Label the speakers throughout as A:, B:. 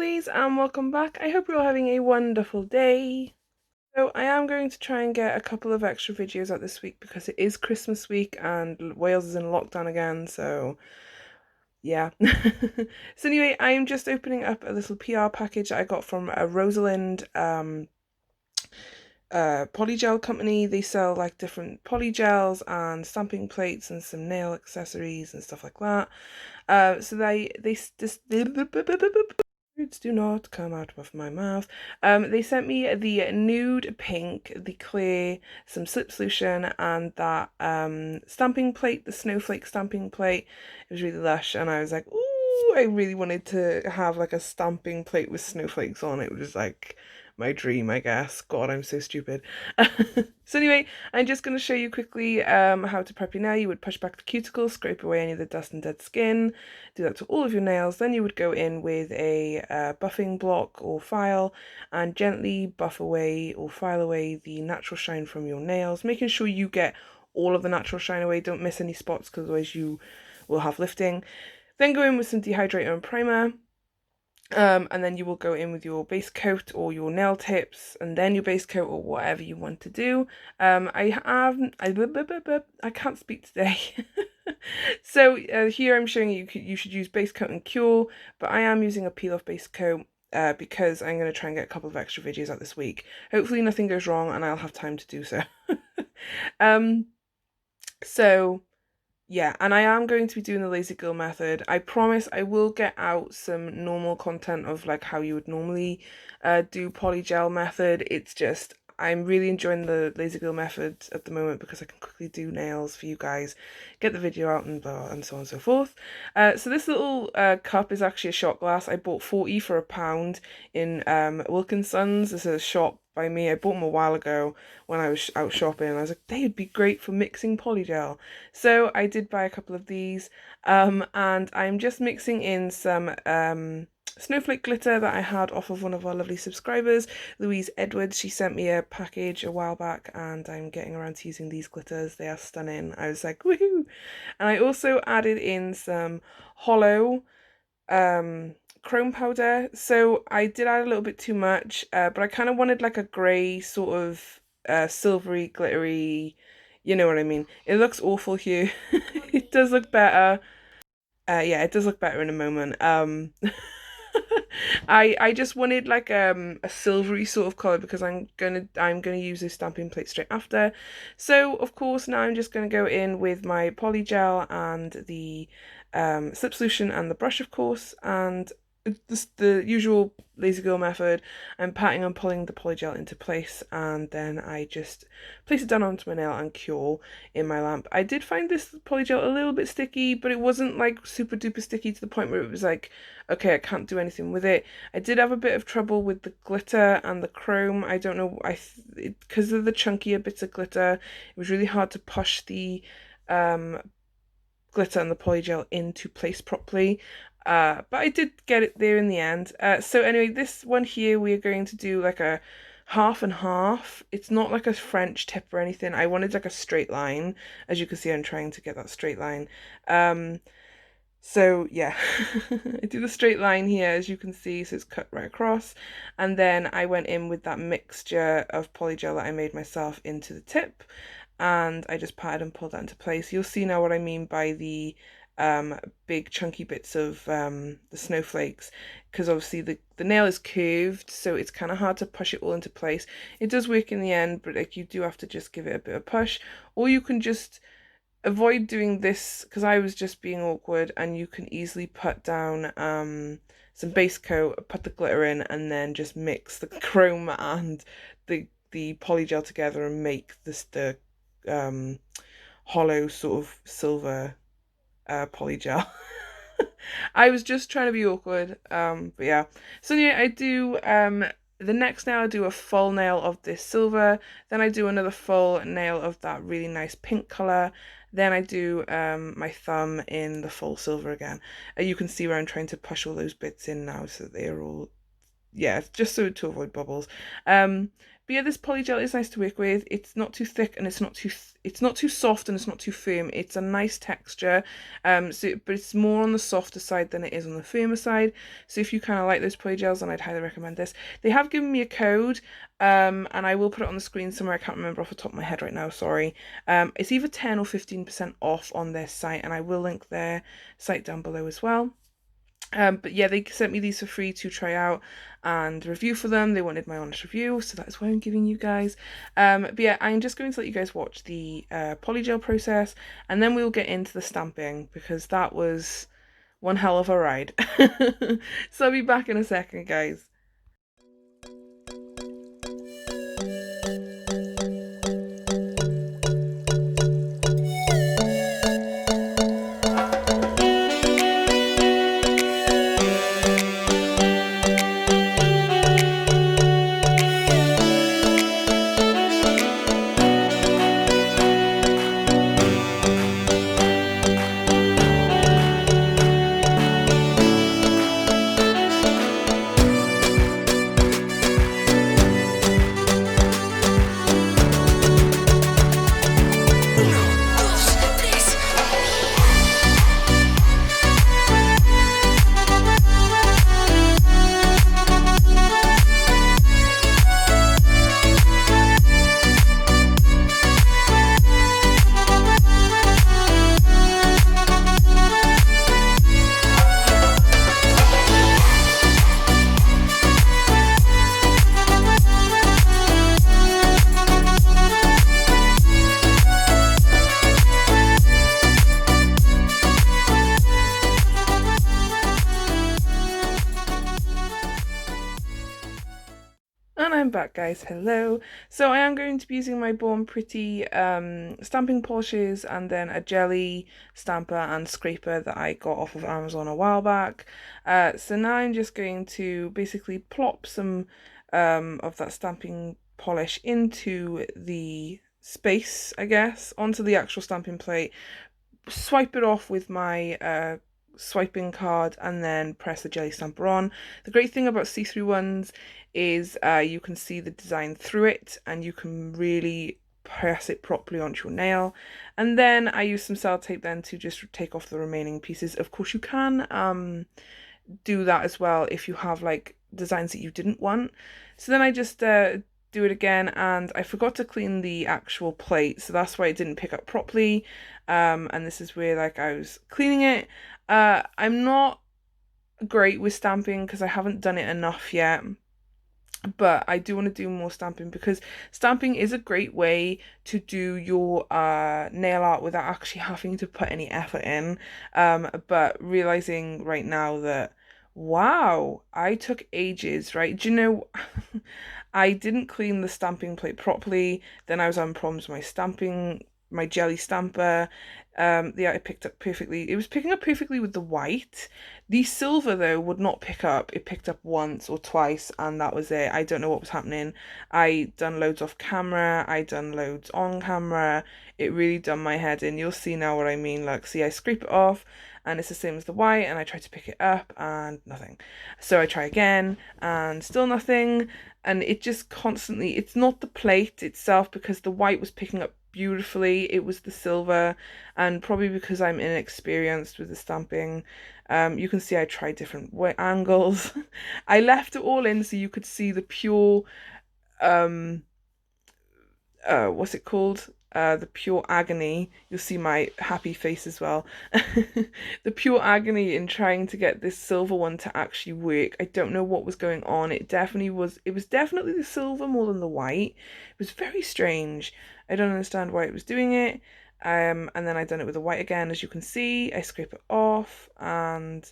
A: lovelies, and welcome back. I hope you're all having a wonderful day. So I am going to try and get a couple of extra videos out this week because it is Christmas week and Wales is in lockdown again, so yeah. So anyway, I am just opening up a little PR package that I got from a Rosalind polygel company. They sell like different polygels and stamping plates and some nail accessories and stuff like that. So they just words do not come out of my mouth. They sent me the nude pink, the clear, some slip solution, and that stamping plate, the Snowflake stamping plate. It was really lush, and I was like, ooh, I really wanted to have like a stamping plate with snowflakes on it. It was like my dream, I guess. God, I'm so stupid. So anyway, I'm just going to show you quickly how to prep your nail. You would push back the cuticle, scrape away any of the dust and dead skin. Do that to all of your nails. Then you would go in with a buffing block or file and gently buff away or file away the natural shine from your nails, making sure you get all of the natural shine away. Don't miss any spots because otherwise you will have lifting. Then go in with some dehydrator and primer. And then you will go in with your base coat or your nail tips, and then your base coat or whatever you want to do. I can't speak today. So here I'm showing you should use base coat and cure, but I am using a peel off base coat because I'm going to try and get a couple of extra videos out this week. Hopefully nothing goes wrong and I'll have time to do so. um, so yeah, and I am going to be doing the lazy girl method. I promise I will get out some normal content of like how you would normally do polygel method. It's just I'm really enjoying the lazy girl method at the moment because I can quickly do nails for you guys, get the video out and blah, and so on and so forth. So this little cup is actually a shot glass. I bought 40 for £1 in Wilkinson's. This is a shop by me. I bought them a while ago when I was out shopping. I was like, they would be great for mixing polygel. So I did buy a couple of these, and I'm just mixing in some snowflake glitter that I had off of one of our lovely subscribers, Louise Edwards. She sent me a package a while back and I'm getting around to using these glitters. They are stunning. I was like, woohoo! And I also added in some hollow chrome powder. So I did add a little bit too much, but I kind of wanted like a grey sort of silvery glittery, you know what I mean. It looks awful here. It does look better. Yeah, it does look better in a moment. I just wanted like a silvery sort of colour because I'm gonna use this stamping plate straight after. So of course now I'm just gonna go in with my polygel and the slip solution and the brush, of course, and the usual lazy girl method. I'm patting and pulling the polygel into place, and then I just place it down onto my nail and cure in my lamp. I did find this polygel a little bit sticky, but it wasn't like super duper sticky to the point where it was like, okay, I can't do anything with it. I did have a bit of trouble with the glitter and the chrome. I don't know, because of the chunkier bits of glitter, it was really hard to push the glitter and the polygel into place properly. But I did get it there in the end. So anyway, this one here we are going to do like a half and half. It's not like a French tip or anything. I wanted like a straight line. As you can see, I'm trying to get that straight line. So yeah, I do the straight line here, as you can see, so it's cut right across. And then I went in with that mixture of polygel that I made myself into the tip, and I just patted and pulled that into place. You'll see now what I mean by the big chunky bits of the snowflakes, because obviously the nail is curved, so it's kind of hard to push it all into place. It does work in the end, but like you do have to just give it a bit of push, or you can just avoid doing this because I was just being awkward, and you can easily put down some base coat, put the glitter in, and then just mix the chrome and the polygel together and make this the hollow sort of silver polygel. I was just trying to be awkward, but yeah. So yeah, I do the next nail I do a full nail of this silver, then I do another full nail of that really nice pink colour, then I do my thumb in the full silver again. You can see where I'm trying to push all those bits in now so that they are all yeah, just so to avoid bubbles. But yeah, this polygel is nice to work with. It's not too thick and it's not too soft and it's not too firm. It's a nice texture. But it's more on the softer side than it is on the firmer side. So if you kind of like those polygels, then I'd highly recommend this. They have given me a code, and I will put it on the screen somewhere. I can't remember off the top of my head right now, sorry. It's either 10 or 15% off on their site, and I will link their site down below as well. But yeah, they sent me these for free to try out and review for them. They wanted my honest review, so that's why I'm giving you guys. But yeah, I'm just going to let you guys watch the polygel process, and then we'll get into the stamping because that was one hell of a ride. So I'll be back in a second, guys. And I'm back, guys. Hello. So I am going to be using my Born Pretty stamping polishes and then a jelly stamper and scraper that I got off of Amazon a while back. So now I'm just going to basically plop some of that stamping polish into the space, I guess, onto the actual stamping plate, swipe it off with my swiping card and then press the jelly stamper on. The great thing about see-through ones is you can see the design through it and you can really press it properly onto your nail. And then I use some sellotape then to just take off the remaining pieces. Of course you can do that as well if you have like designs that you didn't want. So then I just do it again, and I forgot to clean the actual plate, so that's why it didn't pick up properly. And this is where like I was cleaning it. I'm not great with stamping because I haven't done it enough yet, but I do want to do more stamping because stamping is a great way to do your nail art without actually having to put any effort in. But realizing right now that wow, I took ages, right? Do you know, I didn't clean the stamping plate properly, then I was having problems with my jelly stamper. Yeah, it picked up perfectly. It was picking up perfectly with the white. The silver, though, would not pick up. It picked up once or twice, and that was it. I don't know what was happening. I done loads off camera. I done loads on camera. It really done my head in. You'll see now what I mean. Like, see, I scrape it off, and it's the same as the white, and I try to pick it up, and nothing. So I try again, and still nothing. And it just constantly, it's not the plate itself because the white was picking up beautifully, it was the silver, and probably because I'm inexperienced with the stamping. You can see I tried different angles. I left it all in so you could see the pure what's it called, the pure agony. You'll see my happy face as well. The pure agony in trying to get this silver one to actually work. I don't know what was going on. It was definitely the silver more than the white. It was very strange. I don't understand why it was doing it. And then I done it with the white again. As you can see, I scrape it off and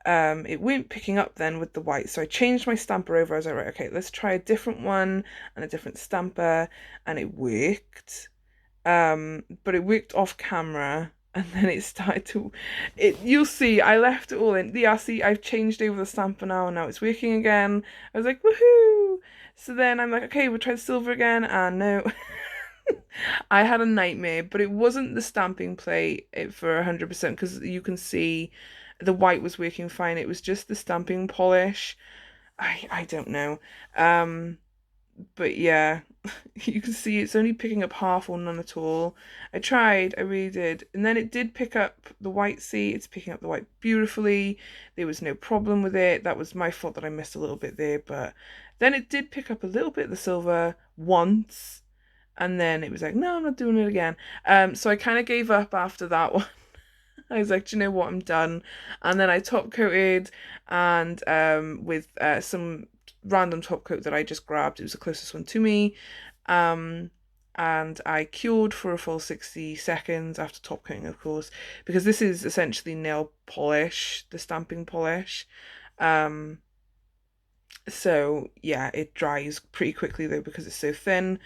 A: it weren't picking up then with the white, so I changed my stamper over. I was like, right, okay, let's try a different one and a different stamper, and it worked. But it worked off camera, and then it started to, you'll see, I left it all in. Yeah, see, I've changed over the stamper now, and now it's working again. I was like, woohoo! So then I'm like, okay, we'll try the silver again, and no. I had a nightmare, but it wasn't the stamping plate for 100% because you can see the white was working fine. It was just the stamping polish. I don't know. But yeah, you can see it's only picking up half or none at all. I tried, I really did. And then it did pick up the white, see, it's picking up the white beautifully. There was no problem with it. That was my fault that I missed a little bit there, but then it did pick up a little bit of the silver once, and then it was like, no, I'm not doing it again. So I kind of gave up after that one. I was like, do you know what? I'm done. And then I top coated and with some random top coat that I just grabbed. It was the closest one to me. Um, and I cured for a full 60 seconds after top coating, of course, because this is essentially nail polish, the stamping polish. Um, so yeah, it dries pretty quickly though because it's so thin.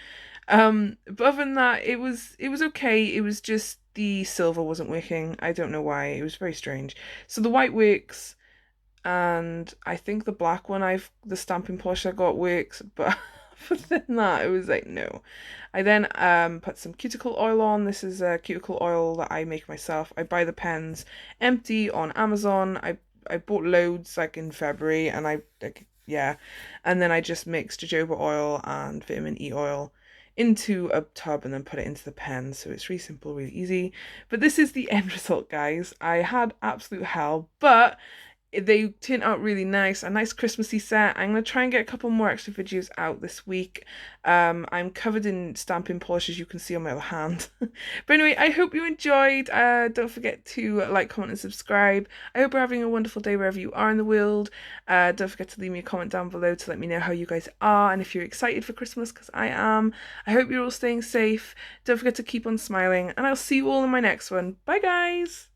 A: But other than that, it was okay. It was just the silver wasn't working. I don't know why. It was very strange. So the white works, and I think the black one the stamping polish I got works, but other than that, it was like no. I then put some cuticle oil on. This is a cuticle oil that I make myself. I buy the pens empty on Amazon. I bought loads like in February, and I like yeah, and then I just mixed jojoba oil and vitamin E oil into a tub and then put it into the pen. So it's really simple, really easy. But this is the end result, guys. I had absolute hell, but they turned out really nice, a nice Christmassy set. I'm going to try and get a couple more extra videos out this week. I'm covered in stamping polish, as you can see on my other hand. But anyway, I hope you enjoyed. Don't forget to like, comment and subscribe. I hope you're having a wonderful day wherever you are in the world. Don't forget to leave me a comment down below to let me know how you guys are and if you're excited for Christmas, because I am. I hope you're all staying safe. Don't forget to keep on smiling, and I'll see you all in my next one. Bye guys!